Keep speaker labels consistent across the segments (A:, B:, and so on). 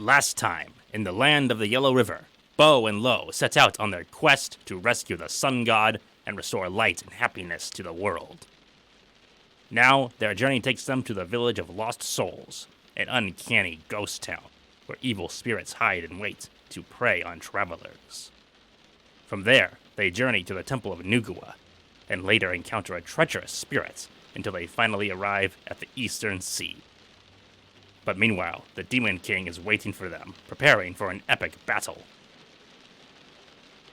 A: Last time, in the land of the Yellow River, Bo and Lo set out on their quest to rescue the sun god and restore light and happiness to the world. Now, their journey takes them to the village of Lost Souls, an uncanny ghost town where evil spirits hide and wait to prey on travelers. From there, they journey to the Temple of Nugua, and later encounter a treacherous spirit until they finally arrive at the Eastern Sea. But meanwhile, the Demon King is waiting for them, preparing for an epic battle.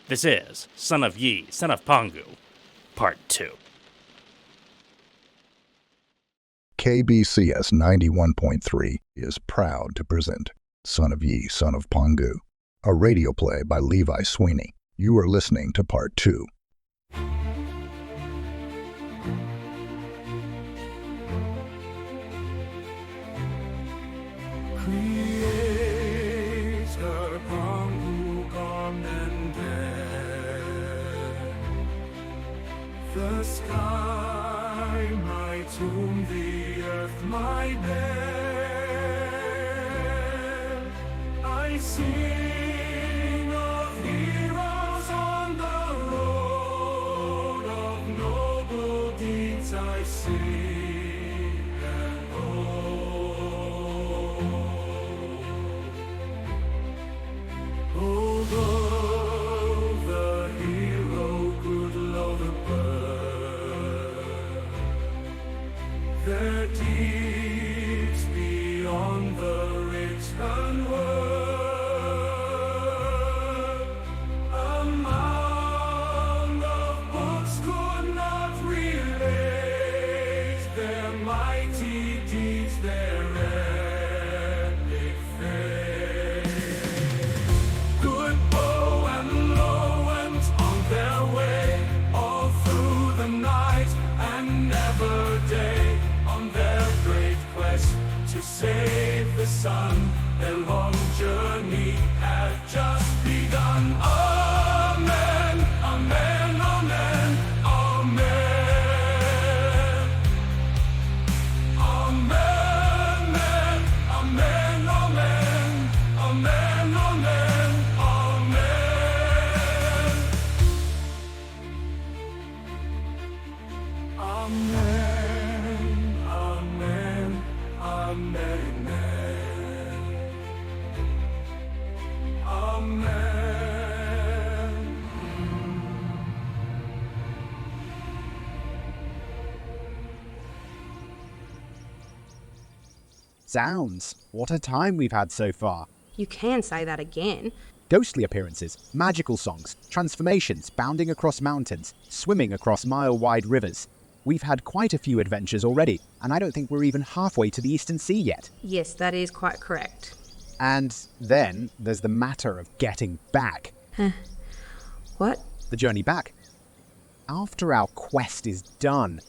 A: This is Son of Yi, Son of Pangu, Part 2.
B: KBCS 91.3 is proud to present Son of Yi, Son of Pangu, a radio play by Levi Sweeney. You are listening to Part 2.
C: Creator Pangu, gone and dead. The sky, my tomb, the earth, my bed. I sing of heroes on the road of noble deeds. I sing and although the hero could love a bird, their deeds beyond the written word. Among of books could not relate their mighty deeds, their epic fate. Good Bo and Lo went on their way, all through the night and never day, on their great quest to save the sun. Their long journey had just begun. Amen, amen, amen, amen. Amen, amen, amen, amen, amen, amen. Amen, amen, amen. Amen.
D: Zounds, what a time we've had so far.
E: You can say that again.
D: Ghostly appearances, magical songs, transformations, bounding across mountains, swimming across mile-wide rivers. We've had quite a few adventures already, and I don't think we're even halfway to the Eastern Sea yet.
E: Yes, that is quite correct.
D: And then there's the matter of getting back.
E: What?
D: The journey back. After our quest is done.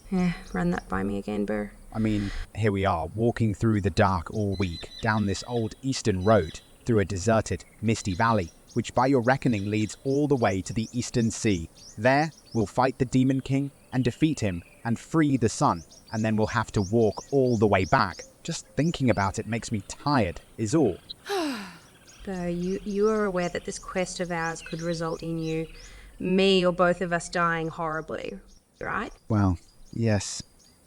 E: Run that by me again, Burr.
D: I mean, here we are, walking through the dark all week, down this old eastern road, through a deserted, misty valley, which by your reckoning leads all the way to the Eastern Sea. There, we'll fight the Demon King and defeat him and free the sun, and then we'll have to walk all the way back. Just thinking about it makes me tired, is all.
E: Burr, you are aware that this quest of ours could result in you, me or both of us dying horribly, right?
D: Well, yes,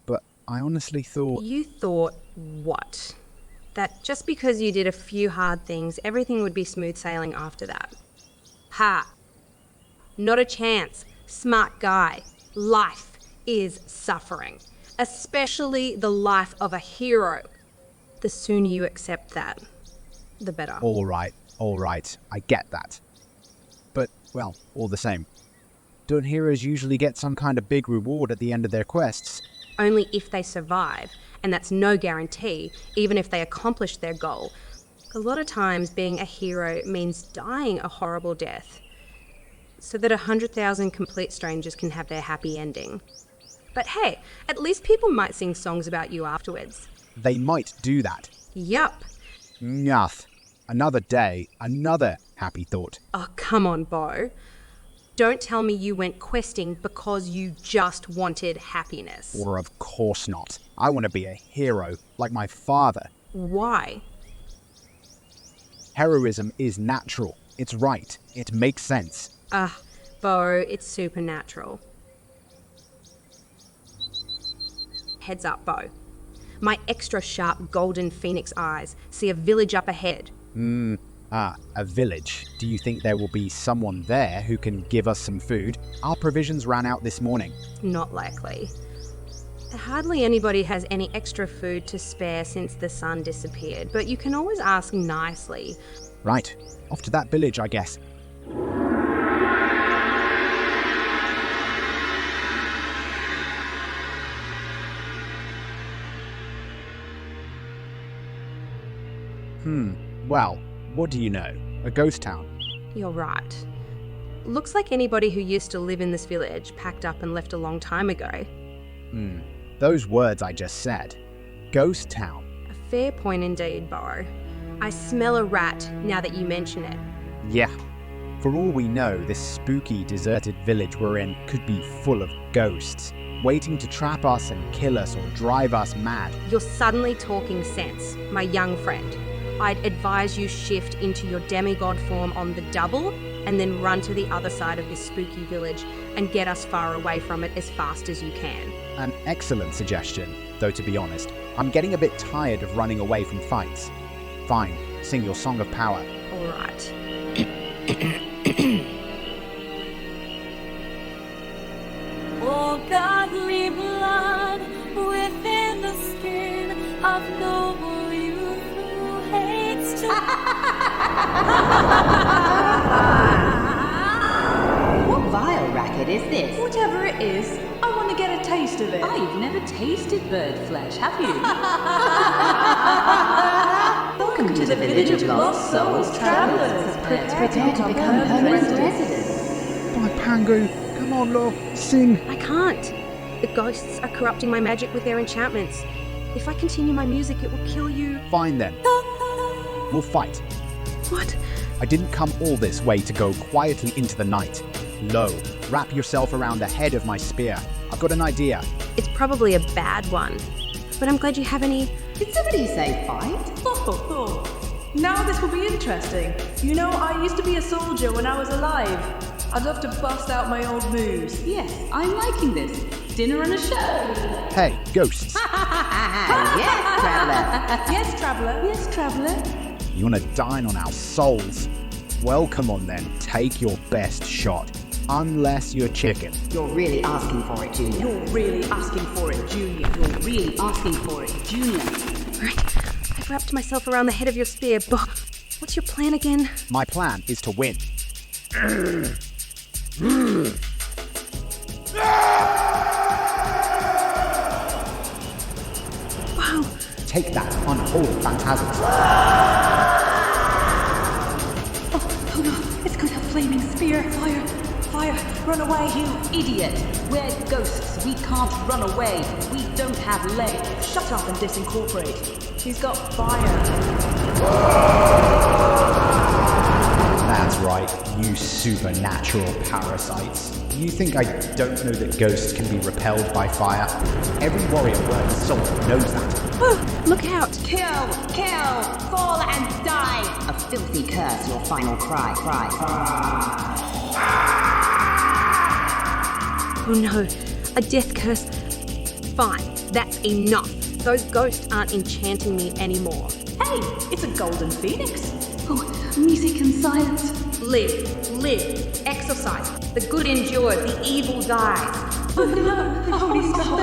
D: but I honestly thought...
E: You thought what? That just because you did a few hard things, everything would be smooth sailing after that. Ha! Not a chance. Smart guy. Life is suffering. Especially the life of a hero. The sooner you accept that, the better.
D: All right, I get that. But, well, all the same, don't heroes usually get some kind of big reward at the end of their quests?
E: Only if they survive, and that's no guarantee, even if they accomplish their goal. A lot of times being a hero means dying a horrible death, so that 100,000 complete strangers can have their happy ending. But hey, at least people might sing songs about you afterwards.
D: They might do that.
E: Yup.
D: Nuff. Another day, another happy thought.
E: Oh, come on, Bo. Don't tell me you went questing because you just wanted happiness.
D: Or of course not. I want to be a hero, like my father.
E: Why?
D: Heroism is natural. It's right. It makes sense.
E: Bo, it's supernatural. Heads up, Bo. My extra sharp golden phoenix eyes see a village up ahead.
D: A village. Do you think there will be someone there who can give us some food? Our provisions ran out this morning.
E: Not likely. Hardly anybody has any extra food to spare since the sun disappeared, but you can always ask nicely.
D: Right. Off to that village, I guess. Well, what do you know? A ghost town.
E: You're right. Looks like anybody who used to live in this village packed up and left a long time ago.
D: Those words I just said. Ghost town.
E: A fair point indeed, Bo. I smell a rat now that you mention it.
D: Yeah. For all we know, this spooky, deserted village we're in could be full of ghosts, waiting to trap us and kill us or drive us mad.
E: You're suddenly talking sense, my young friend. I'd advise you shift into your demigod form on the double and then run to the other side of this spooky village and get us far away from it as fast as you can.
D: An excellent suggestion, though to be honest, I'm getting a bit tired of running away from fights. Fine, sing your song of power.
E: All right.
F: Oh, godly blood within the skin of noble youth who hates to...
G: What vile racket is this?
H: Whatever it is, I want to get a taste of it.
G: Oh, you've never tasted bird flesh, have you?
H: Welcome to the village of lost souls, travelers.
G: Prepare to become permanent residents.
D: By Pangu, come on, Lo, sing.
E: I can't. The ghosts are corrupting my magic with their enchantments. If I continue my music, it will kill you.
D: Fine then. We'll fight.
E: What?
D: I didn't come all this way to go quietly into the night. Lo, wrap yourself around the head of my spear. I've got an idea.
E: It's probably a bad one. But I'm glad you have any...
G: Did somebody say fight?
H: Now this will be interesting. You know, I used to be a soldier when I was alive. I'd love to bust out my old moves.
G: Yes, I'm liking this. Dinner and a show.
D: Hey, ghosts.
G: Yes, traveller.
H: Yes, traveller. Yes, traveller.
D: You want to dine on our souls? Well, come on then, take your best shot. Unless you're chicken.
G: You're really asking for it, Junior.
H: You're really asking for it, Junior.
G: You're really asking for it, Junior.
E: Right. I've wrapped myself around the head of your spear, but what's your plan again?
D: My plan is to win.
E: Wow.
D: Take that, unholy phantasms.
H: Oh no, it's got a flaming spear. Fire, fire, run away.
G: You idiot. We're ghosts. We can't run away. We don't have legs.
H: Shut up and disincorporate. He's got fire.
D: That's right, you supernatural parasites. You think I don't know that ghosts can be repelled by fire? Every warrior worth his salt knows that.
E: Oh, look out.
G: Kill, fall and die. A filthy curse, your final cry.
E: Oh no, a death curse. Fine, that's enough. Those ghosts aren't enchanting me anymore.
H: Hey, it's a golden phoenix.
G: Oh, music and silence.
E: Live, exercise. The good endures, the evil dies.
H: Oh no, the holy spell.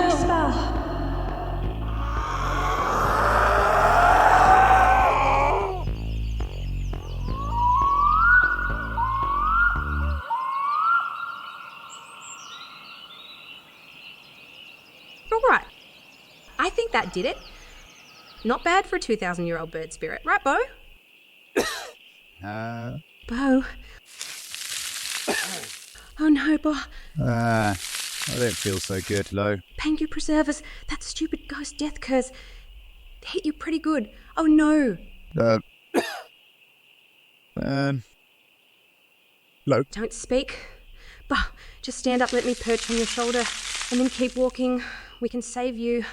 E: All right. I think that did it. Not bad for a 2,000-year-old bird spirit, right, Bo? Bo. Oh no, Bo.
D: I don't feel so good, Lo.
E: Pangu preserve us. That stupid ghost death curse hit you pretty good. Oh no.
D: Lo.
E: Don't speak. Bo, just stand up, let me perch on your shoulder, and then keep walking. We can save you.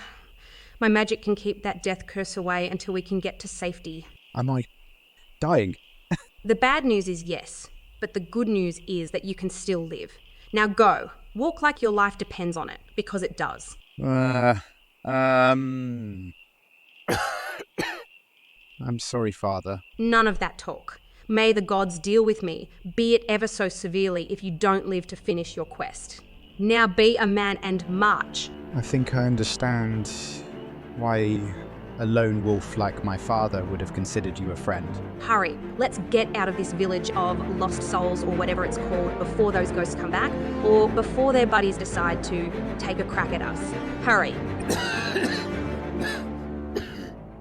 E: My magic can keep that death curse away until we can get to safety.
D: Am I dying?
E: The bad news is yes, but the good news is that you can still live. Now go. Walk like your life depends on it, because it does.
D: I'm sorry, Father.
E: None of that talk. May the gods deal with me, be it ever so severely, if you don't live to finish your quest. Now be a man and march.
D: I think I understand why a lone wolf like my father would have considered you a friend.
E: Hurry, let's get out of this village of lost souls or whatever it's called before those ghosts come back, or before their buddies decide to take a crack at us. Hurry.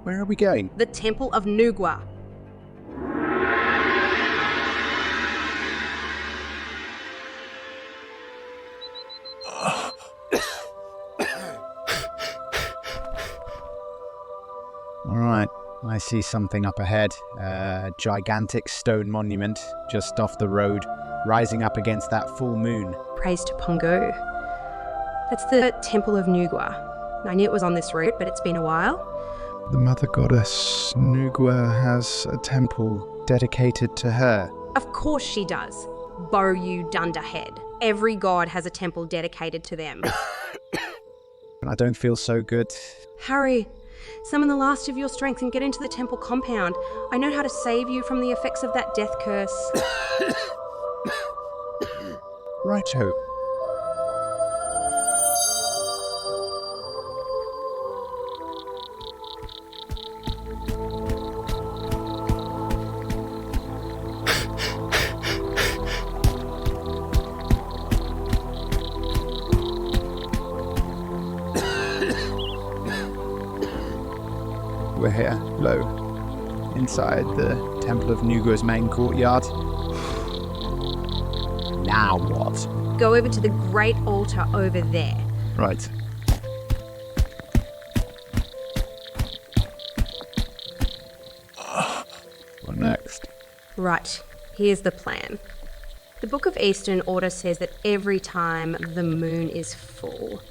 D: Where are we going?
E: The Temple of Nugua.
D: Alright, I see something up ahead. A gigantic stone monument just off the road, rising up against that full moon.
E: Praise to Pangu. That's the Temple of Nugua. I knew it was on this route, but it's been a while.
D: The mother goddess Nugua has a temple dedicated to her.
E: Of course she does. Bow you dunderhead. Every god has a temple dedicated to them.
D: I don't feel so good.
E: Hurry. Summon the last of your strength and get into the temple compound. I know how to save you from the effects of that death curse.
D: Righto. We're here, low, inside the Temple of Nugua's main courtyard. Now what?
E: Go over to the great altar over there.
D: Right. What next?
E: Right, here's the plan. The Book of Eastern Order says that every time the moon is full,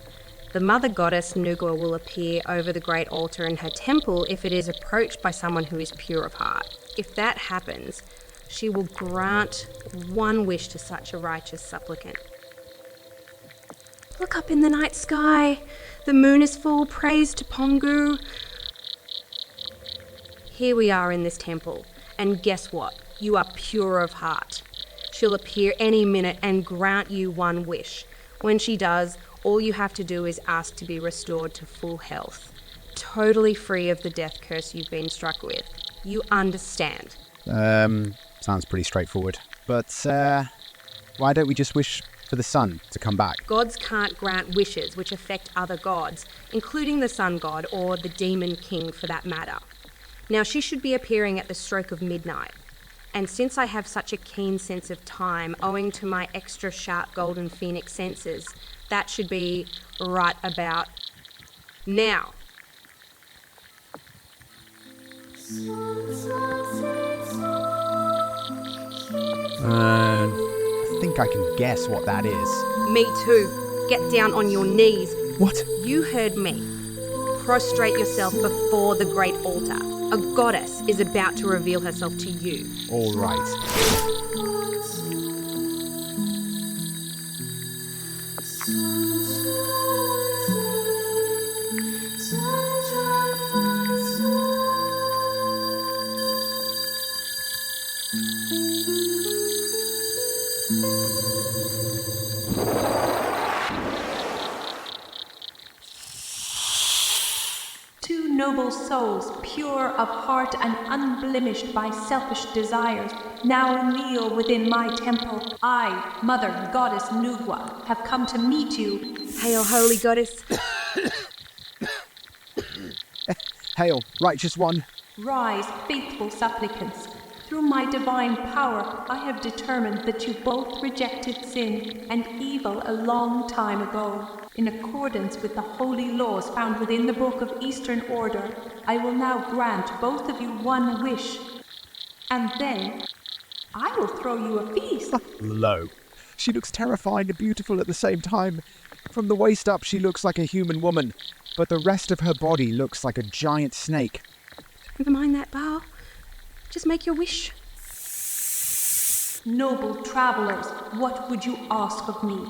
E: the mother goddess Nugua will appear over the great altar in her temple if it is approached by someone who is pure of heart. If that happens, she will grant one wish to such a righteous supplicant. Look up in the night sky. The moon is full. Praise to Pangu. Here we are in this temple, and guess what? You are pure of heart. She'll appear any minute and grant you one wish. When she does, all you have to do is ask to be restored to full health, totally free of the death curse you've been struck with. You understand?
D: Sounds pretty straightforward. But, why don't we just wish for the sun to come back?
E: Gods can't grant wishes which affect other gods, including the sun god or the demon king for that matter. Now, she should be appearing at the stroke of midnight. And since I have such a keen sense of time, owing to my extra sharp golden phoenix senses, that should be right about now.
D: I think I can guess what that is.
E: Me too. Get down on your knees.
D: What?
E: You heard me. Prostrate yourself before the great altar. A goddess is about to reveal herself to you.
D: All right.
H: Two noble souls, pure of heart and unblemished by selfish desires, now kneel within my temple. I, Mother Goddess Nugua, have come to meet you.
E: Hail, holy goddess.
D: Hail, righteous one.
H: Rise, faithful supplicants. Through my divine power, I have determined that you both rejected sin and evil a long time ago. In accordance with the holy laws found within the Book of Eastern Order, I will now grant both of you one wish. And then, I will throw you a feast.
D: Low. She looks terrifying and beautiful at the same time. From the waist up, she looks like a human woman, but the rest of her body looks like a giant snake.
E: Never mind that, Bao. Just make your wish.
H: Noble travelers, what would you ask of me?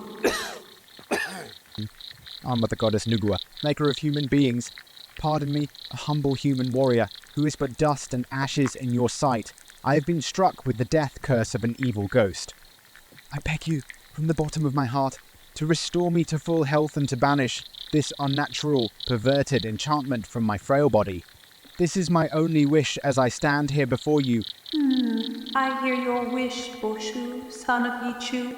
D: Mother Goddess Nugua, maker of human beings, pardon me, a humble human warrior, who is but dust and ashes in your sight. I have been struck with the death curse of an evil ghost. I beg you, from the bottom of my heart, to restore me to full health and to banish this unnatural, perverted enchantment from my frail body. This is my only wish as I stand here before you.
H: I hear your wish, Boshu, son of Yichu.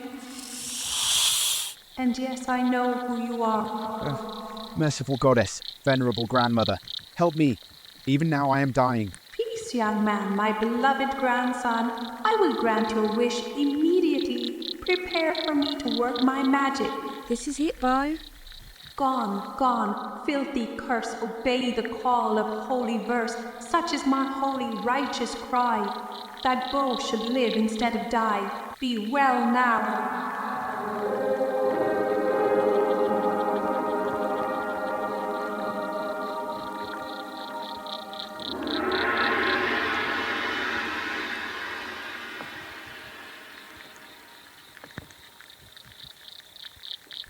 H: And yes, I know who you are.
D: Merciful goddess, venerable grandmother, help me. Even now I am dying.
H: Peace, young man, my beloved grandson. I will grant your wish immediately. Prepare for me to work my magic.
E: This is it, Bo.
H: Gone, gone, filthy curse, obey the call of holy verse. Such is my holy righteous cry. Thy bow should live instead of die. Be well now.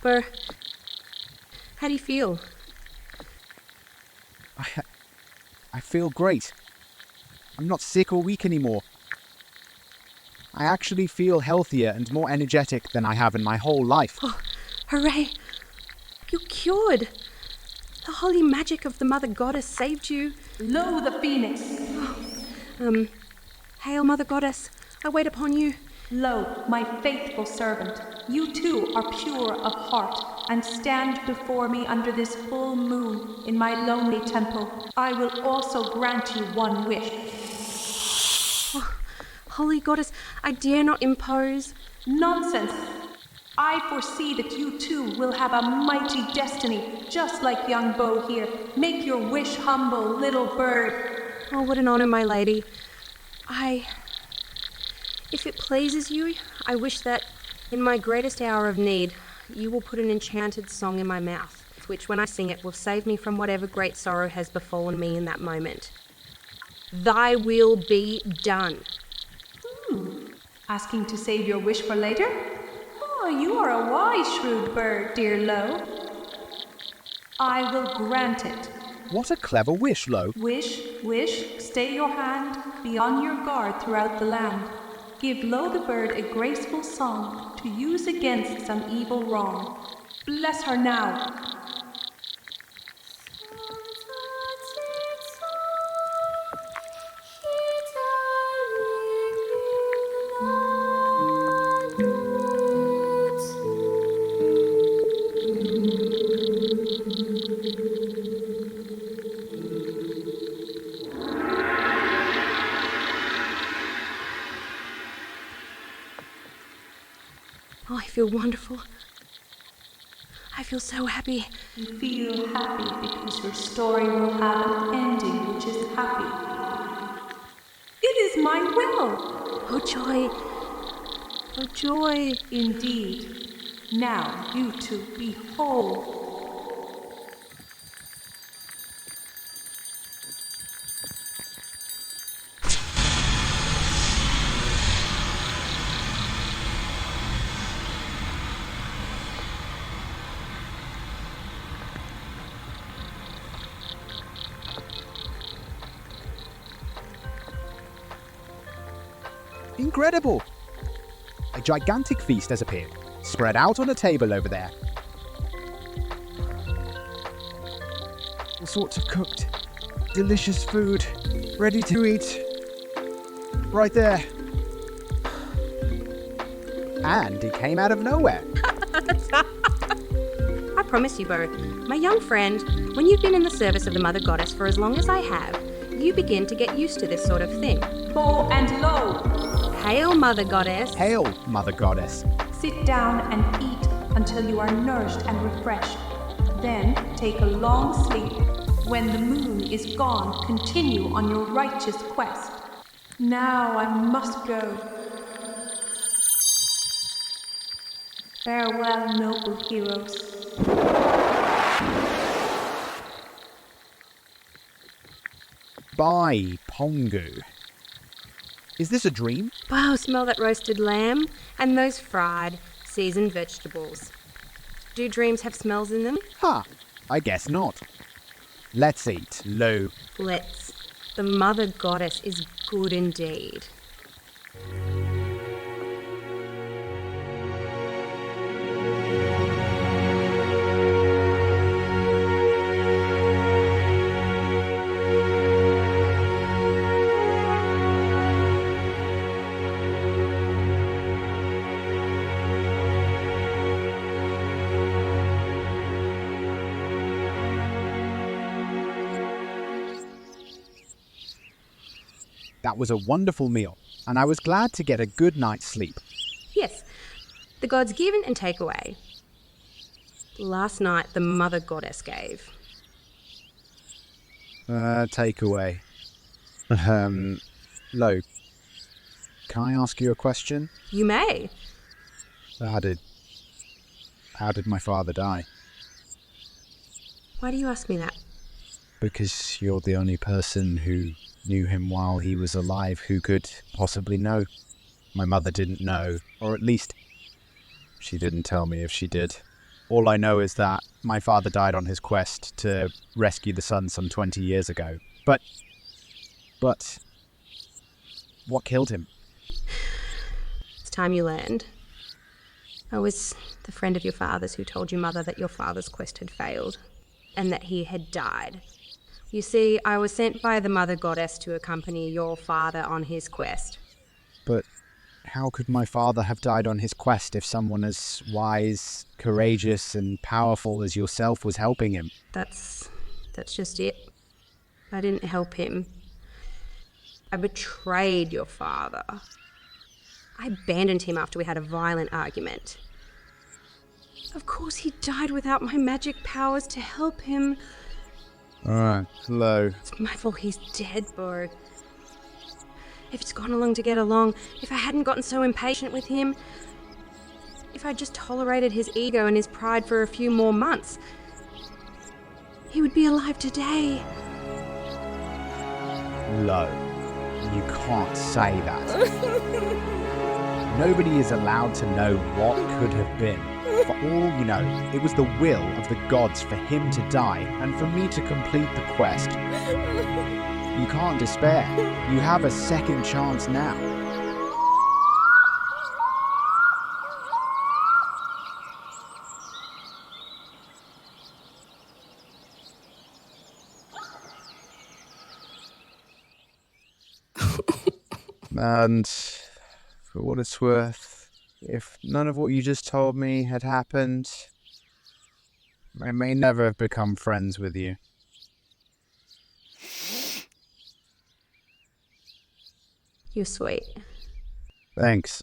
E: Bo, how do you feel?
D: I feel great. I'm not sick or weak anymore. I actually feel healthier and more energetic than I have in my whole life.
E: Oh, hooray! You're cured! The holy magic of the Mother Goddess saved you.
H: Lo, the phoenix!
E: Hail, Mother Goddess, I wait upon you.
H: Lo, my faithful servant, you too are pure of heart, and stand before me under this full moon in my lonely temple. I will also grant you one wish.
E: Oh, Holy Goddess, I dare not impose.
H: Nonsense! I foresee that you too will have a mighty destiny, just like young Bo here. Make your wish humble, little bird.
E: Oh, what an honor, my lady. If it pleases you, I wish that, in my greatest hour of need, you will put an enchanted song in my mouth, which, when I sing it, will save me from whatever great sorrow has befallen me in that moment. Thy will be done.
H: Asking to save your wish for later? Oh, you are a wise, shrewd bird, dear Lo. I will grant it.
D: What a clever wish, Lo.
H: Wish, stay your hand, be on your guard throughout the land. Give Lo the bird a graceful song to use against some evil wrong. Bless her now.
E: Oh, I feel wonderful. I feel so happy.
H: You feel happy because your story will have an ending which is happy. It is my will.
E: Oh, joy. Oh, joy.
H: Indeed. Now you two be whole.
D: Incredible! A gigantic feast has appeared, spread out on a table over there. All sorts of cooked, delicious food, ready to eat. Right there. And he came out of nowhere.
E: I promise you, Bo, my young friend, when you've been in the service of the Mother Goddess for as long as I have, you begin to get used to this sort of thing.
H: Bo and Lo.
E: Hail, Mother Goddess.
D: Hail, Mother Goddess.
H: Sit down and eat until you are nourished and refreshed. Then take a long sleep. When the moon is gone, continue on your righteous quest. Now I must go. Farewell, noble heroes.
D: Bye, Pangu. Is this a dream?
E: Wow, smell that roasted lamb and those fried, seasoned vegetables. Do dreams have smells in them?
D: Ha! I guess not. Let's eat, Lo.
E: Let's. The mother goddess is good indeed.
D: That was a wonderful meal, and I was glad to get a good night's sleep.
E: Yes, the gods give and take away. Last night, the mother goddess gave.
D: Takeaway. Lo, can I ask you a question?
E: You may.
D: How did my father die?
E: Why do you ask me that?
D: Because you're the only person who knew him while he was alive who could possibly know. My mother didn't know, or at least she didn't tell me if she did. All I know is that my father died on his quest to rescue the sun some 20 years ago. But what killed him?
E: It's time you learned. I was the friend of your father's who told your mother that your father's quest had failed and that he had died. You see, I was sent by the mother goddess to accompany your father on his quest.
D: But how could my father have died on his quest if someone as wise, courageous, and powerful as yourself was helping him?
E: That's just it. I didn't help him. I betrayed your father. I abandoned him after we had a violent argument. Of course he died without my magic powers to help him.
D: Alright, Lo.
E: It's my fault he's dead, Bo. If it's gone along to get along, if I hadn't gotten so impatient with him, if I just tolerated his ego and his pride for a few more months, he would be alive today.
D: Lo, you can't say that. Nobody is allowed to know what could have been. For all you know, it was the will of the gods for him to die and for me to complete the quest. You can't despair. You have a second chance now. And for what it's worth, if none of what you just told me had happened, I may never have become friends with you.
E: You're sweet.
D: Thanks.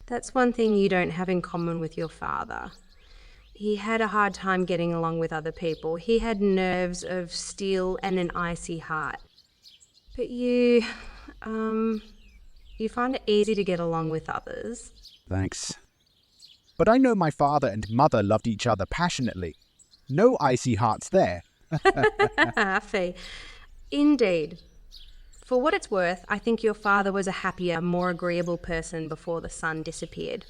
E: That's one thing you don't have in common with your father. He had a hard time getting along with other people. He had nerves of steel and an icy heart. But you find it easy to get along with others.
D: Thanks. But I know my father and mother loved each other passionately. No icy hearts there.
E: Fee. Indeed. For what it's worth, I think your father was a happier, more agreeable person before the sun disappeared.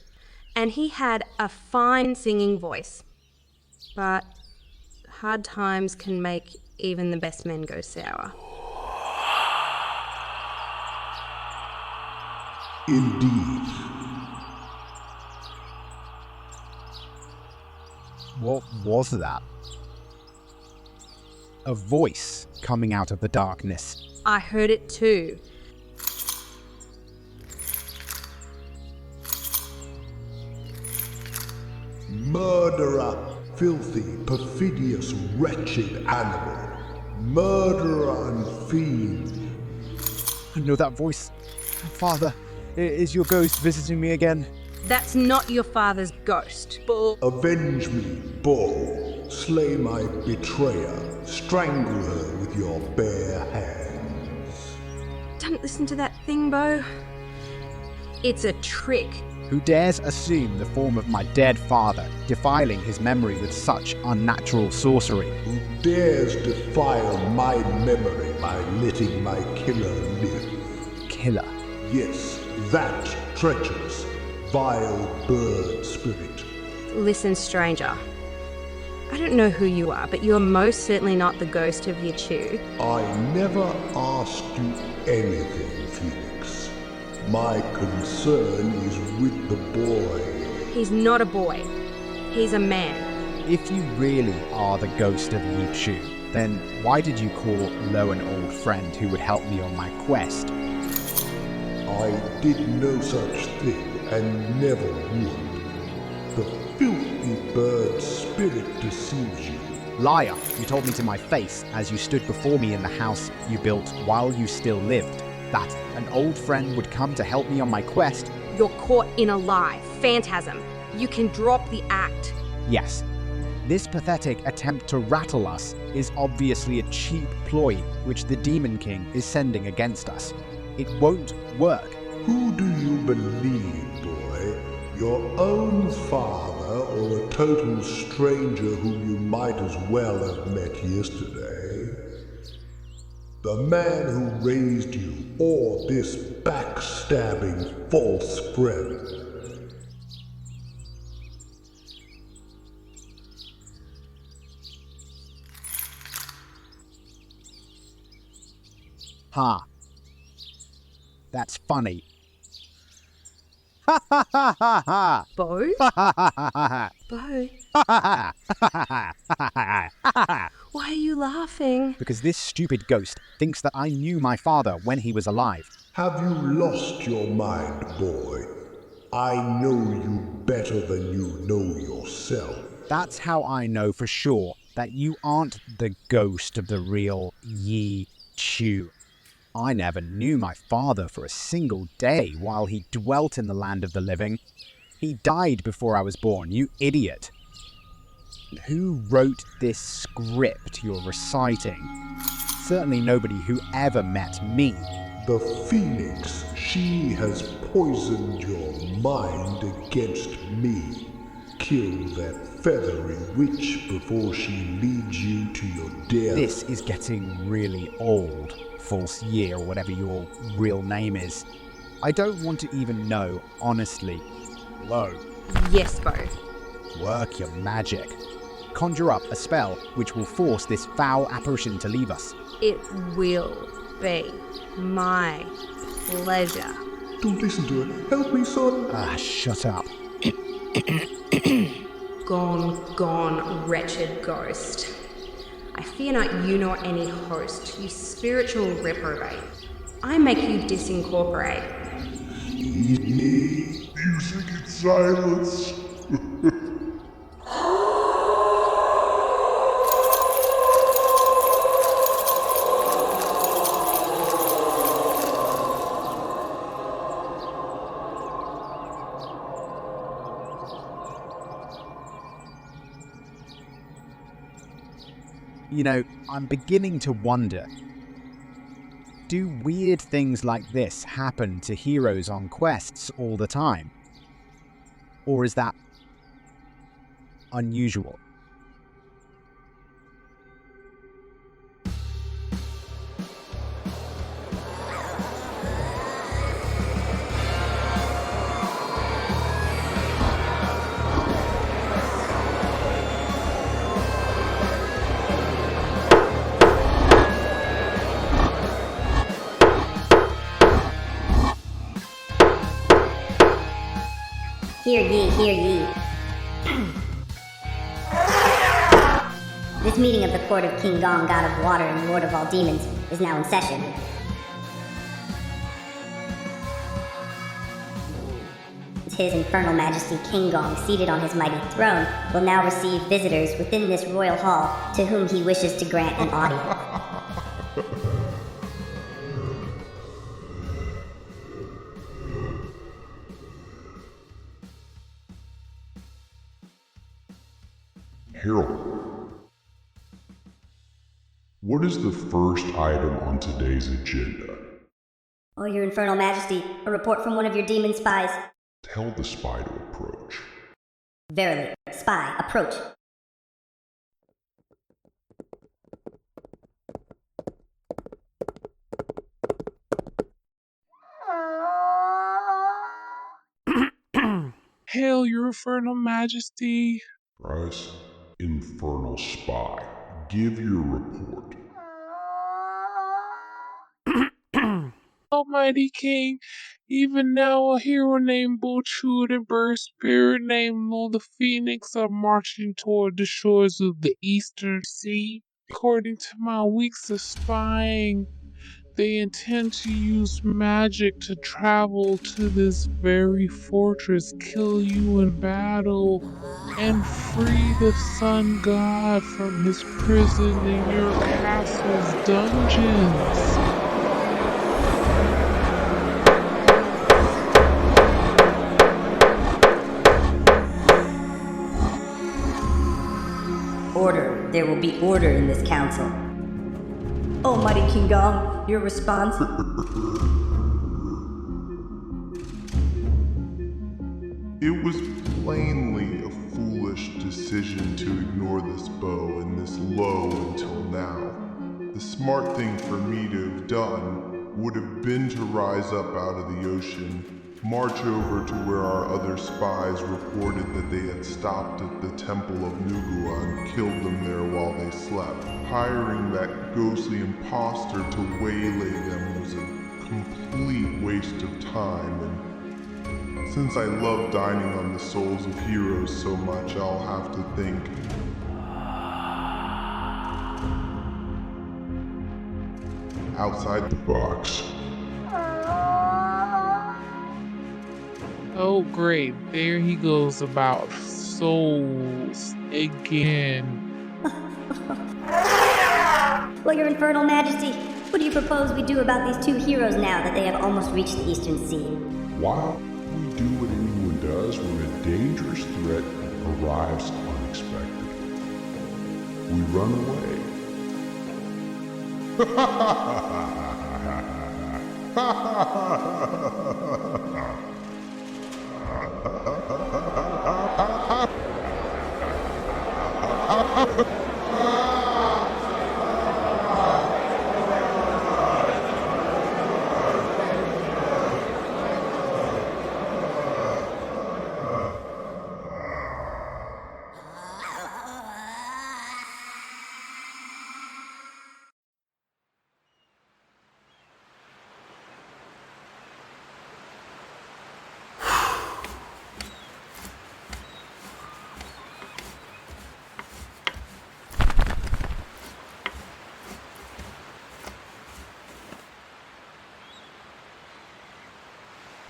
E: And he had a fine singing voice. But hard times can make even the best men go sour.
C: Indeed.
D: What was that? A voice coming out of the darkness.
E: I heard it too.
C: Murderer, filthy, perfidious, wretched animal. Murderer and fiend.
D: I know that voice. Father, is your ghost visiting me again?
E: That's not your father's ghost.
C: Avenge me, Bo. Slay my betrayer. Strangle her with your bare hands.
E: Don't listen to that thing, Bo. It's a trick.
D: Who dares assume the form of my dead father, defiling his memory with such unnatural sorcery?
C: Who dares defile my memory by letting my killer live?
D: killer.
C: Yes, that treacherous, vile bird spirit.
E: Listen, stranger. I don't know who you are, but you're most certainly not the ghost of Yichu.
C: I never asked you anything, Phoenix. My concern is with the boy.
E: He's not a boy. He's a man.
D: If you really are the ghost of Yichu, then why did you call Lo an old friend who would help me on my quest?
C: I did no such thing and never would. The filthy bird spirit deceives you.
D: Liar, you told me to my face as you stood before me in the house you built while you still lived, that an old friend would come to help me on my quest.
E: You're caught in a lie. Phantasm. You can drop the act.
D: Yes, this pathetic attempt to rattle us is obviously a cheap ploy which the Demon King is sending against us. It won't work.
C: Who do you believe, boy? Your own father or a total stranger whom you might as well have met yesterday? The man who raised you, or this backstabbing false friend?
D: Ha. That's funny. Ha ha ha ha ha!
E: Bo?
D: Ha ha ha ha
E: Bo?
D: ha!
E: Why are you laughing?
D: Because this stupid ghost thinks that I knew my father when he was alive.
C: Have you lost your mind, boy? I know you better than you know yourself.
D: That's how I know for sure that you aren't the ghost of the real Yi Chu. I never knew my father for a single day while he dwelt in the land of the living. He died before I was born, you idiot. Who wrote this script you're reciting? Certainly nobody who ever met me.
C: The Phoenix, she has poisoned your mind against me. Kill that feathery witch before she leads you to your death.
D: This is getting really old, False Year, or whatever your real name is. I don't want to even know, honestly. Lo,
E: Yes, Bo.
D: work your magic. Conjure up a spell which will force this foul apparition to leave us.
E: It will be my pleasure.
C: Don't listen to her. Help me, son.
D: Ah, shut up.
E: Gone, wretched ghost. I fear not you nor any host, you spiritual reprobate. I make you disincorporate.
C: Music in silence.
D: You know, I'm beginning to wonder. Do weird things like this happen to heroes on quests all the time? Or is that unusual?
I: Hear ye, hear ye. This meeting of the court of King Gong, god of water and lord of all demons, is now in session. His infernal majesty King Gong, seated on his mighty throne, will now receive visitors within this royal hall to whom he wishes to grant an audience.
J: Harold, what is the first item on today's agenda?
I: Oh, your infernal majesty, a report from one of your demon spies.
J: Tell the spy to approach.
I: Verily, spy, approach.
K: Hail, your infernal majesty.
J: Bryce, infernal spy, give your report.
K: Almighty King, even now a hero named Bolchud and Bird Spirit named Lo the Phoenix are marching toward the shores of the Eastern Sea. According to my weeks of spying, they intend to use magic to travel to this very fortress, kill you in battle, and free the sun god from his prison in your castle's dungeons.
L: Order. There will be order in this council. Almighty King Gong, your response?
C: It was plainly a foolish decision to ignore this bow and this low until now. The smart thing for me to have done would have been to rise up out of the ocean, march over to where our other spies reported that they had stopped at the Temple of Nugua and killed them there while they slept. Hiring that ghostly imposter to waylay them was a complete waste of time, and since I love dining on the souls of heroes so much, I'll have to think. Outside the box.
K: Oh great, there he goes about souls again.
I: Well, your infernal majesty, what do you propose we do about these two heroes now that they have almost reached the Eastern Sea?
J: Why don't we do what anyone does when a dangerous threat arrives unexpectedly? We run away.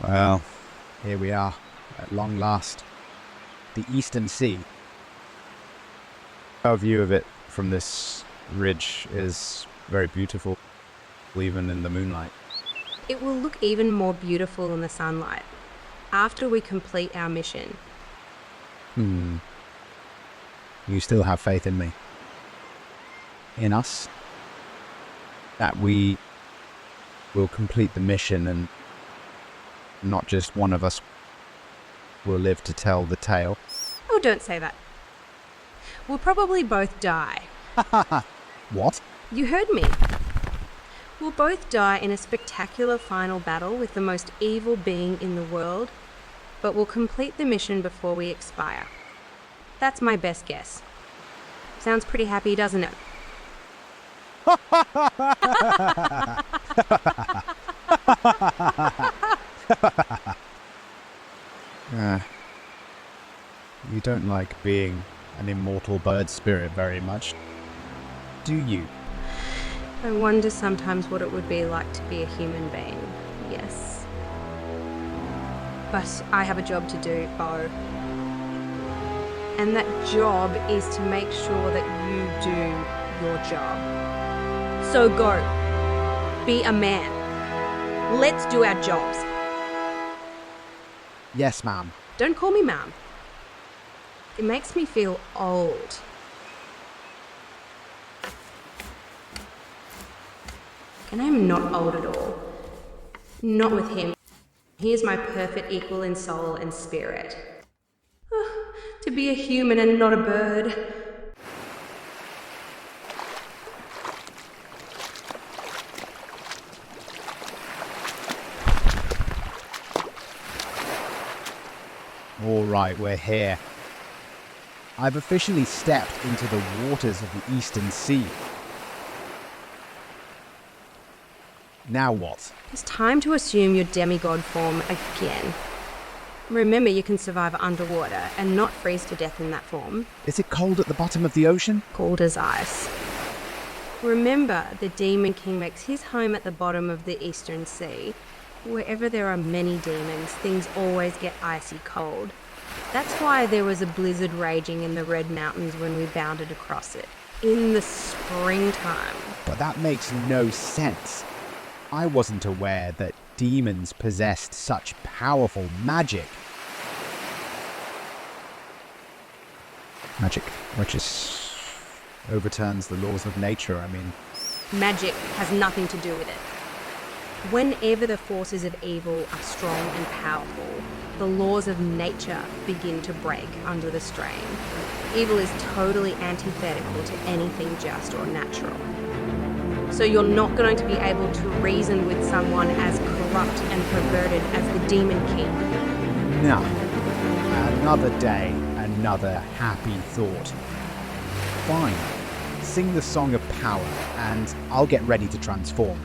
D: Well, here we are, at long last. The Eastern Sea. Our view of it from this ridge is very beautiful, even in the moonlight.
E: It will look even more beautiful in the sunlight after we complete our mission.
D: You still have faith in me? In us? That we will complete the mission and not just one of us will live to tell the tale?
E: Oh, don't say that. We'll probably both die.
D: What?
E: You heard me. We'll both die in a spectacular final battle with the most evil being in the world, but we'll complete the mission before we expire. That's my best guess. Sounds pretty happy, doesn't it?
D: You don't like being an immortal bird spirit very much, do you?
E: I wonder sometimes what it would be like to be a human being, yes. But I have a job to do, Bo. And that job is to make sure that you do your job. So go. Be a man. Let's do our jobs.
D: Yes, ma'am.
E: Don't call me ma'am. It makes me feel old. And I'm not old at all. Not with him. He is my perfect equal in soul and spirit. To be a human and not a bird.
D: All right, we're here. I've officially stepped into the waters of the Eastern Sea. Now what?
E: It's time to assume your demigod form again. Remember, you can survive underwater and not freeze to death in that form.
D: Is it cold at the bottom of the ocean?
E: Cold as ice. Remember, the Demon King makes his home at the bottom of the Eastern Sea. Wherever there are many demons, things always get icy cold. That's why there was a blizzard raging in the Red Mountains when we bounded across it. In the springtime.
D: But that makes no sense. I wasn't aware that demons possessed such powerful magic. Magic, which overturns the laws of nature,
E: Magic has nothing to do with it. Whenever the forces of evil are strong and powerful, the laws of nature begin to break under the strain. Evil is totally antithetical to anything just or natural. So you're not going to be able to reason with someone as corrupt and perverted as the Demon King.
D: No. Another day, another happy thought. Fine. Sing the Song of Power, and I'll get ready to transform.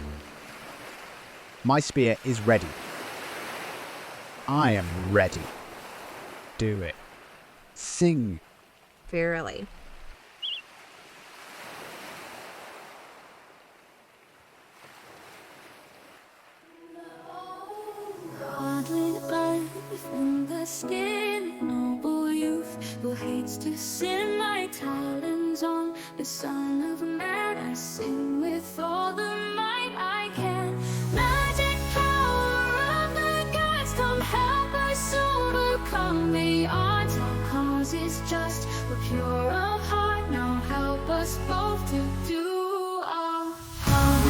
D: My spear is ready. I am ready. Do it. Sing.
E: Verily.
F: Godly life in the skin, noble youth who hates to sin. My talons on the Son of Man, I sing with all the might I can. Magic power of the gods, come help us overcome the odds. Our cause is just, we're pure of heart. Now help us both to do our part.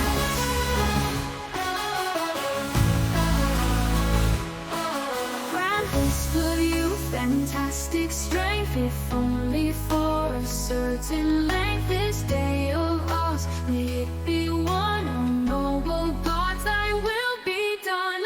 F: For you, fantastic strength, if only for a certain length. This day of ours, may it be one. Oh, noble gods, thy will be done.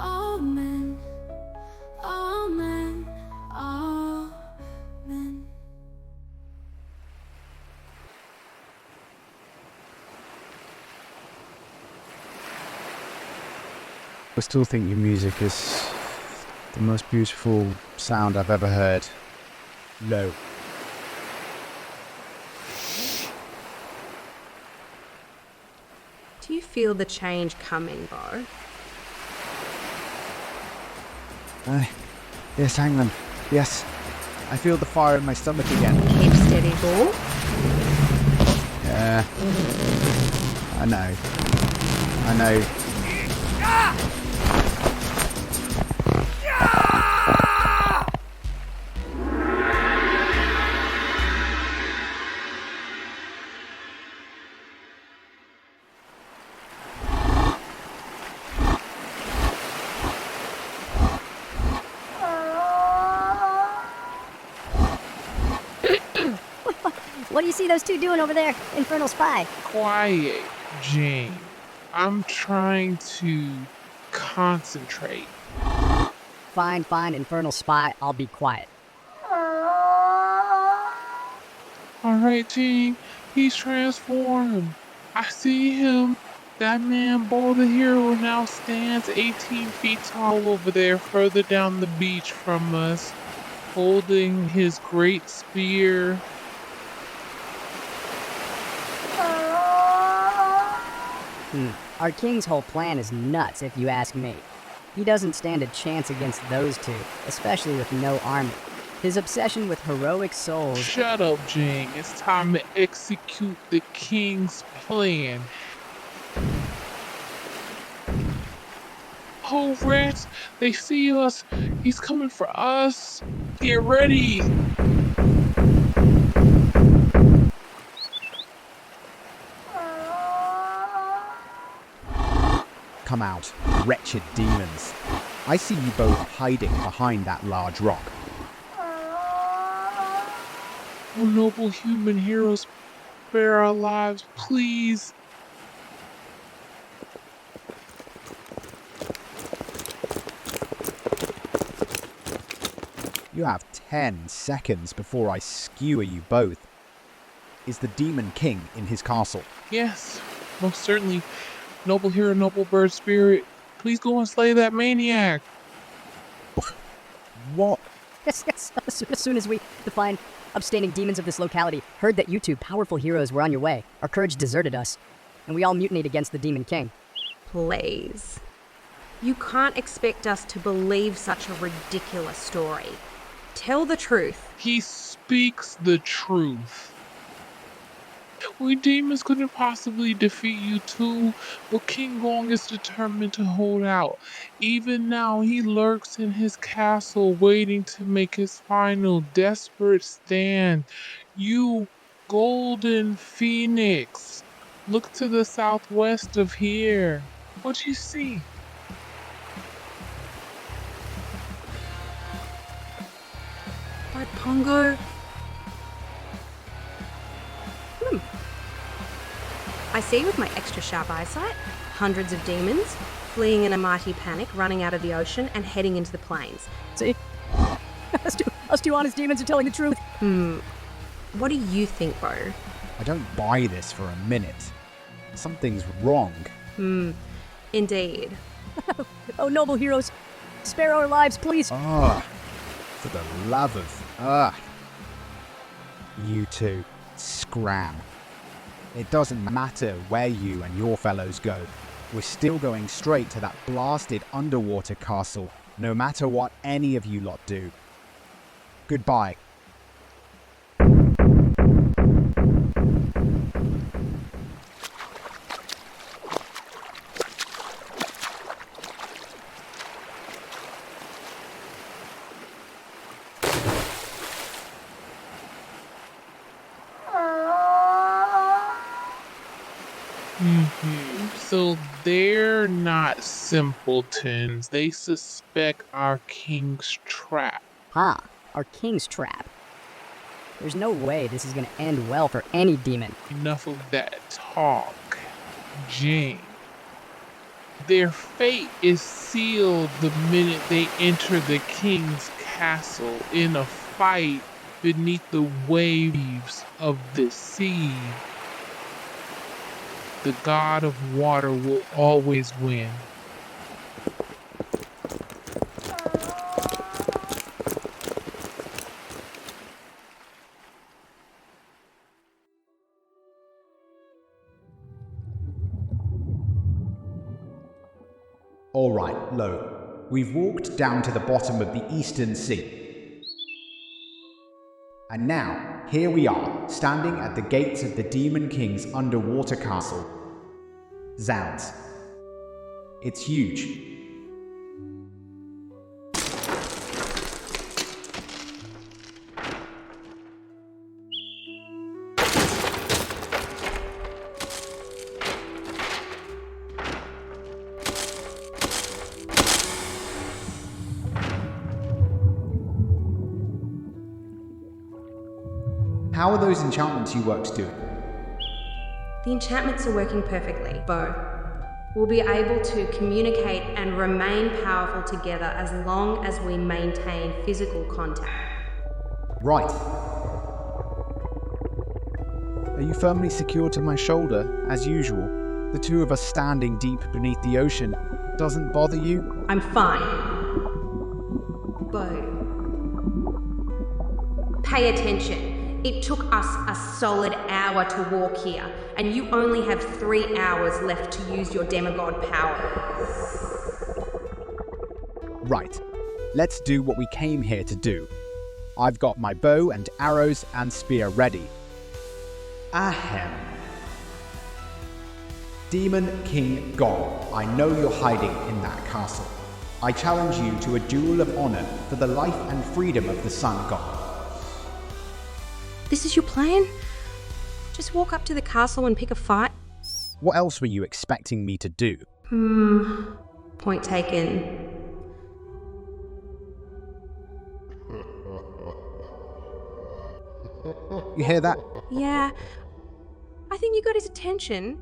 F: Amen, amen, amen,
D: I still think your music is the most beautiful sound I've ever heard. Low.
E: Do you feel the change coming, Bo?
D: Yes, Hangman. Yes. I feel the fire in my stomach again.
E: Keep steady, Ball.
D: Yeah. I know.
M: do you see those two doing over there, Infernal Spy?
K: Quiet, Jane. I'm trying to concentrate.
M: Fine, Infernal Spy, I'll be quiet.
K: Alright, Jane, he's transformed. I see him. That man, Bo the Hero, now stands 18 feet tall over there, further down the beach from us, holding his great spear.
M: Our king's whole plan is nuts, if you ask me. He doesn't stand a chance against those two, especially with no army. His obsession with heroic souls...
K: Shut up, Jane. It's time to execute the king's plan. Oh, rats! They see us! He's coming for us! Get ready!
D: Come out, wretched demons. I see you both hiding behind that large rock.
K: Oh, noble human heroes, spare our lives, please.
D: You have 10 seconds before I skewer you both. Is the Demon King in his castle?
K: Yes, most certainly. Noble hero, noble bird spirit, please go and slay that maniac.
D: What?
M: Yes. As soon as we, the fine, upstanding demons of this locality, heard that you two powerful heroes were on your way, our courage deserted us, and we all mutinied against the Demon King.
E: Please. You can't expect us to believe such a ridiculous story. Tell the truth.
K: He speaks the truth. We demons couldn't possibly defeat you two, but King Gong is determined to hold out. Even now, he lurks in his castle waiting to make his final desperate stand. You, Golden Phoenix, look to the southwest of here. What do you see?
E: But Pangu... I see with my extra sharp eyesight hundreds of demons fleeing in a mighty panic, running out of the ocean and heading into the plains.
M: See? Us two honest demons are telling the truth.
E: What do you think, Bo?
D: I don't buy this for a minute. Something's wrong.
E: Indeed.
M: Oh, noble heroes, spare our lives, please.
D: For the love of... You two, scram. It doesn't matter where you and your fellows go. We're still going straight to that blasted underwater castle, no matter what any of you lot do. Goodbye.
K: So they're not simpletons. They suspect our king's trap.
M: Our king's trap? There's no way this is gonna end well for any demon.
K: Enough of that talk, Jane. Their fate is sealed the minute they enter the king's castle in a fight beneath the waves of the sea. The god of water will always win.
D: All right, Lo. We've walked down to the bottom of the Eastern Sea. And now, here we are, standing at the gates of the Demon King's underwater castle. Zounds. It's huge. How are those enchantments you worked doing?
E: The enchantments are working perfectly, Bo. We'll be able to communicate and remain powerful together as long as we maintain physical contact.
D: Right. Are you firmly secured to my shoulder, as usual? The two of us standing deep beneath the ocean doesn't bother you?
E: I'm fine. Bo. Pay attention. It took us a solid hour to walk here, and you only have 3 hours left to use your demigod power.
D: Right. Let's do what we came here to do. I've got my bow and arrows and spear ready. Ahem. Demon King Gong, I know you're hiding in that castle. I challenge you to a duel of honor for the life and freedom of the Sun God.
E: This is your plan? Just walk up to the castle and pick a fight?
D: What else were you expecting me to do?
E: Point taken.
D: You hear that?
E: Yeah. I think you got his attention.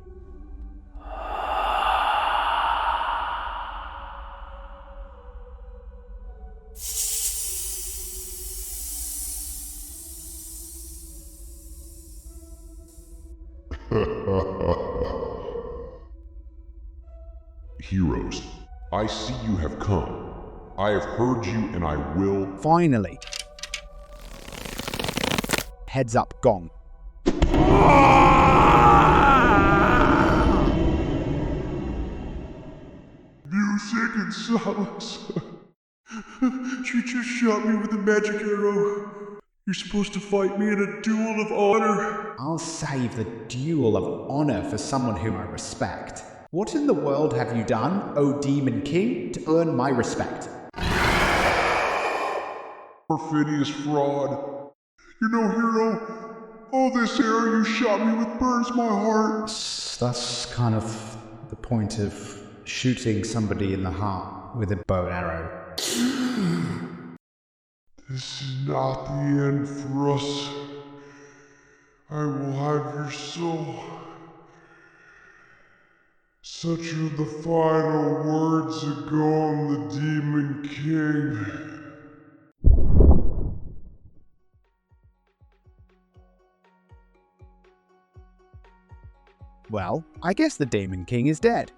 J: Heroes, I see you have come. I have heard you and I will.
D: Finally. Heads up, Gong.
C: Music and silence. You just shot me with a magic arrow. You're supposed to fight me in a duel of honor.
D: I'll save the duel of honor for someone whom I respect. What in the world have you done, O Demon King, to earn my respect?
C: Perfidious fraud. You're no hero. All this arrow you shot me with burns my heart.
D: That's kind of the point of shooting somebody in the heart with a bow and arrow.
C: This is not the end for us. I will have your soul. Such are the final words of Gong the Demon King.
D: Well, I guess the Demon King is dead.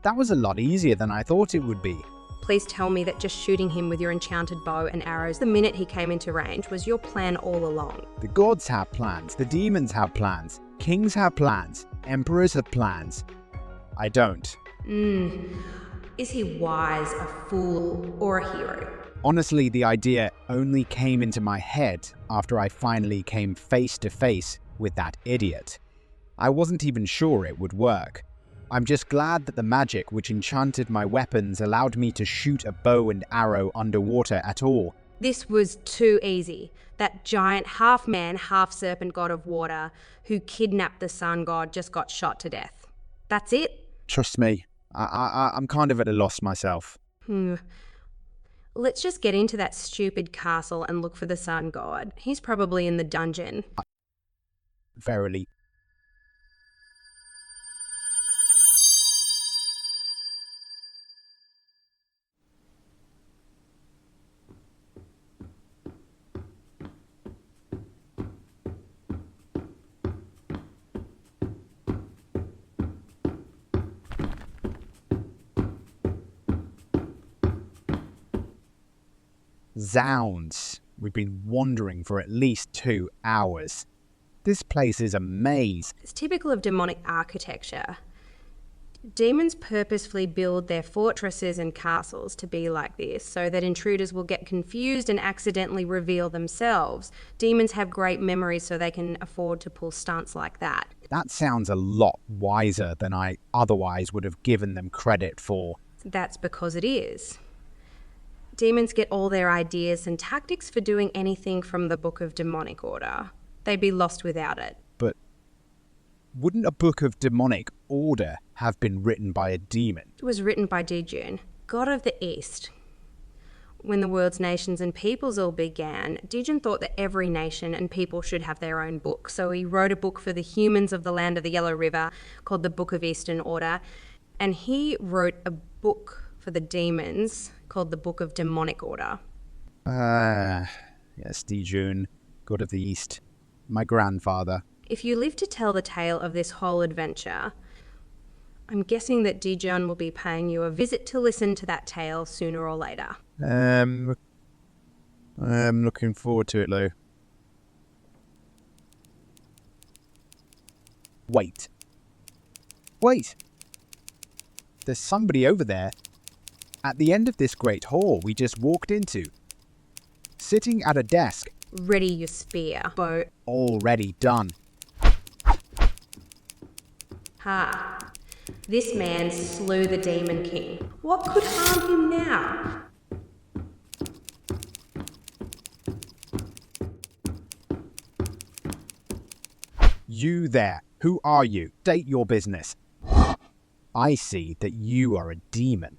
D: That was a lot easier than I thought it would be.
E: Please tell me that just shooting him with your enchanted bow and arrows the minute he came into range was your plan all along.
D: The gods have plans, the demons have plans, kings have plans, emperors have plans. I don't.
E: Is he wise, a fool, or a hero?
D: Honestly, the idea only came into my head after I finally came face to face with that idiot. I wasn't even sure it would work. I'm just glad that the magic which enchanted my weapons allowed me to shoot a bow and arrow underwater at all.
E: This was too easy. That giant half-man, half-serpent god of water who kidnapped the sun god just got shot to death. That's it?
D: Trust me, I'm kind of at a loss myself.
E: Let's just get into that stupid castle and look for the sun god. He's probably in the dungeon.
D: Verily. Zounds. We've been wandering for at least 2 hours. This place is a maze.
E: It's typical of demonic architecture. Demons purposefully build their fortresses and castles to be like this so that intruders will get confused and accidentally reveal themselves. Demons have great memories so they can afford to pull stunts like that.
D: That sounds a lot wiser than I otherwise would have given them credit for.
E: That's because it is. Demons get all their ideas and tactics for doing anything from the Book of Demonic Order. They'd be lost without it.
D: But wouldn't a Book of Demonic Order have been written by a demon?
E: It was written by Dijun, god of the East. when the world's nations and peoples all began, Dejun thought that every nation and people should have their own book. So he wrote a book for the humans of the land of the Yellow River called the Book of Eastern Order. And he wrote a book for the demons called the Book of Demonic Order.
D: Yes, Dejun, God of the East. My grandfather.
E: If you live to tell the tale of this whole adventure, I'm guessing that Dejun will be paying you a visit to listen to that tale sooner or later.
D: I'm looking forward to it, Lou. Wait. There's somebody over there. At the end of this great hall we just walked into. Sitting at a desk.
E: Ready your spear, Bo.
D: Already done.
E: Ha. This man slew the Demon King. What could harm him now?
D: You there. Who are you? State your business. I see that you are a demon.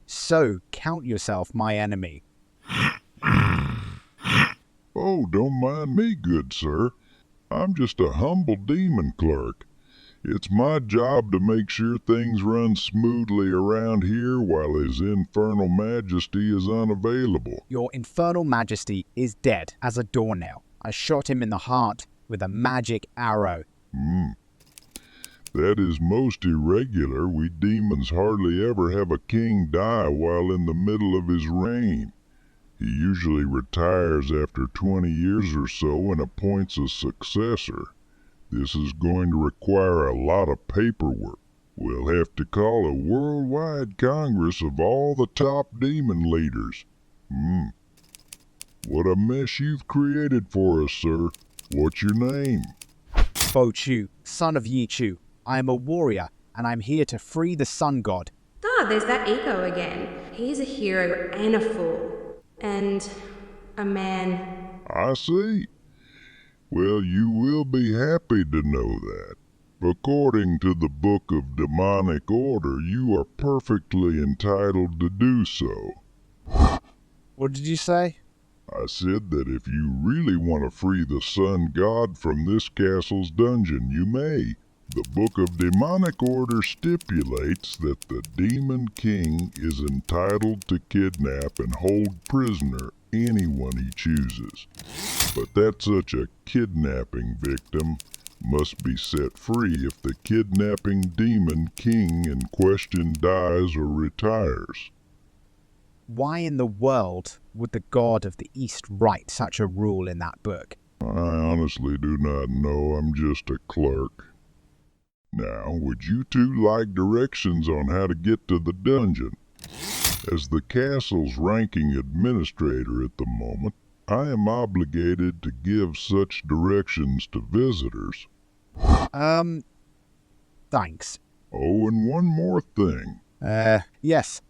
D: So count yourself my enemy.
J: Oh, don't mind me, good sir. I'm just a humble demon clerk. It's my job to make sure things run smoothly around here while His Infernal Majesty is unavailable.
D: Your Infernal Majesty is dead as a doornail. I shot him in the heart with a magic arrow.
J: That is most irregular. We demons hardly ever have a king die while in the middle of his reign. He usually retires after 20 years or so and appoints a successor. This is going to require a lot of paperwork. We'll have to call a worldwide congress of all the top demon leaders. What a mess you've created for us, sir. What's your name?
D: Bo Chu, son of Yi Chu. I am a warrior, and I'm here to free the sun god.
E: There's that ego again. He's a hero and a fool. And a man.
J: I see. Well, you will be happy to know that. According to the Book of Demonic Order, you are perfectly entitled to do so.
D: What did you say?
J: I said that if you really want to free the sun god from this castle's dungeon, you may. The Book of Demonic Order stipulates that the Demon King is entitled to kidnap and hold prisoner anyone he chooses. But that such a kidnapping victim must be set free if the kidnapping Demon King in question dies or retires.
D: Why in the world would the God of the East write such a rule in that book?
J: I honestly do not know. I'm just a clerk. Now, would you two like directions on how to get to the dungeon? As the castle's ranking administrator at the moment, I am obligated to give such directions to visitors.
D: Thanks.
J: Oh, and one more thing.
D: Yes.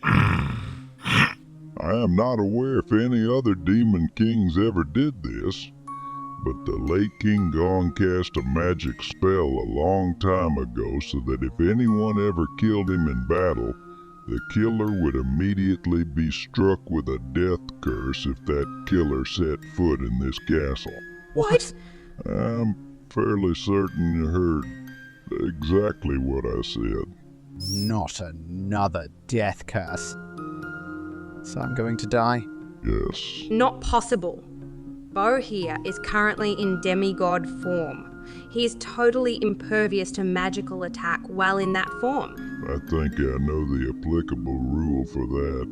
J: I am not aware if any other demon kings ever did this, but the late King Gong cast a magic spell a long time ago so that if anyone ever killed him in battle, the killer would immediately be struck with a death curse if that killer set foot in this castle.
D: What?
J: I'm fairly certain you heard exactly what I said.
D: Not another death curse. So I'm going to die?
J: Yes.
E: Not possible. Bo here is currently in demigod form. He is totally impervious to magical attack while in that form.
J: I think I know the applicable rule for that.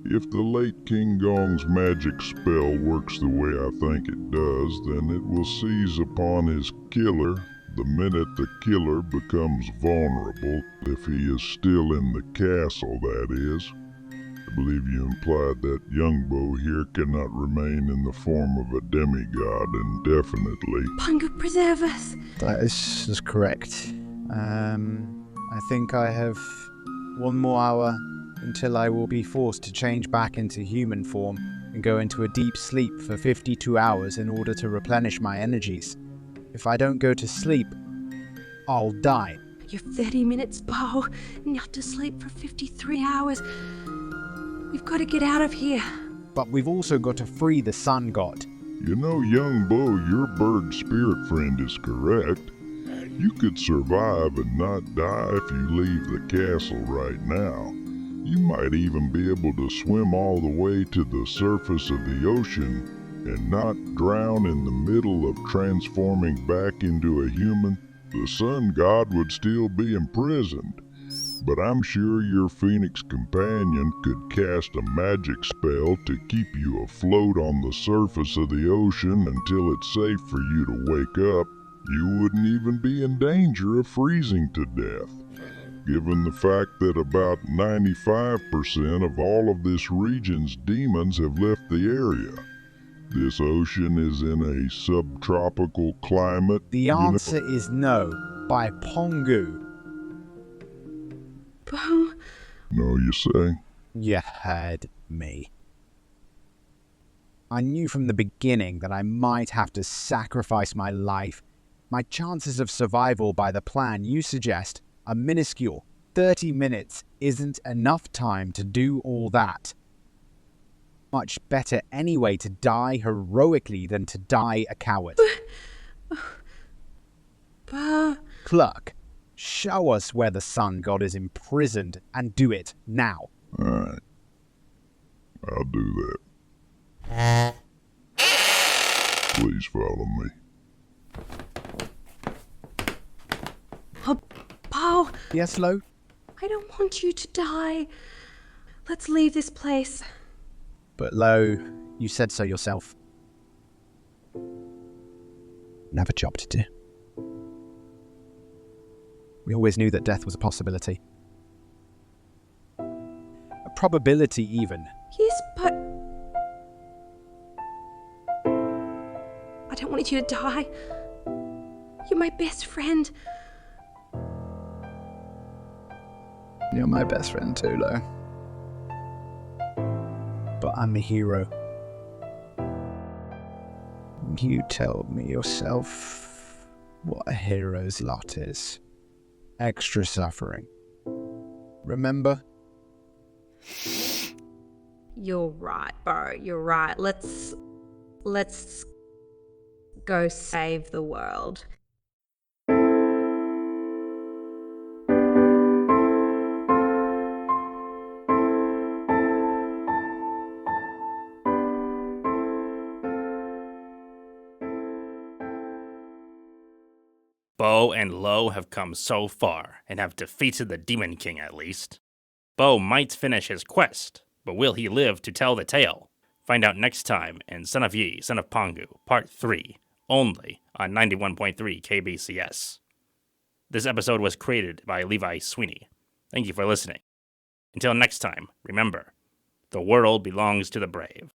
J: If the late King Gong's magic spell works the way I think it does, then it will seize upon his killer the minute the killer becomes vulnerable, if he is still in the castle, that is. I believe you implied that young Bo here cannot remain in the form of a demigod indefinitely.
E: Pangu, preserve us!
D: That is correct. I think I have one more hour until I will be forced to change back into human form and go into a deep sleep for 52 hours in order to replenish my energies. If I don't go to sleep, I'll die.
E: You're 30 minutes, Bo, and you have to sleep for 53 hours. We've got to get out of here.
D: But we've also got to free the sun god.
J: You know, young Bo, your bird spirit friend is correct. You could survive and not die if you leave the castle right now. You might even be able to swim all the way to the surface of the ocean and not drown in the middle of transforming back into a human. The sun god would still be imprisoned, but I'm sure your phoenix companion could cast a magic spell to keep you afloat on the surface of the ocean until it's safe for you to wake up. You wouldn't even be in danger of freezing to death, given the fact that about 95% of all of this region's demons have left the area. This ocean is in a subtropical climate.
D: The answer is no, by Pangu.
E: Bo?
J: No, you say?
D: You heard me. I knew from the beginning that I might have to sacrifice my life. My chances of survival by the plan you suggest are minuscule. 30 minutes isn't enough time to do all that. Much better anyway to die heroically than to die a coward. Clerk, show us where the sun god is imprisoned and do it now.
J: Alright. I'll do that. Please follow me.
E: Oh, Bo!
D: Yes, Lo?
E: I don't want you to die. Let's leave this place.
D: But Lo, you said so yourself. Never job to do. We always knew that death was a possibility. A probability, even.
E: Yes, but... I don't want you to die. You're my best friend.
D: You're my best friend too, Lo. But I'm a hero. You tell me yourself what a hero's lot is. Extra suffering. Remember?
E: You're right, Bo. You're right. Let's go save the world.
A: Bo and Lo have come so far and have defeated the Demon King at least. Bo might finish his quest, but will he live to tell the tale? Find out next time in Son of Yi, Son of Pangu, Part 3, only on 91.3 KBCS. This episode was created by Levi Sweeney. Thank you for listening. Until next time, remember, the world belongs to the brave.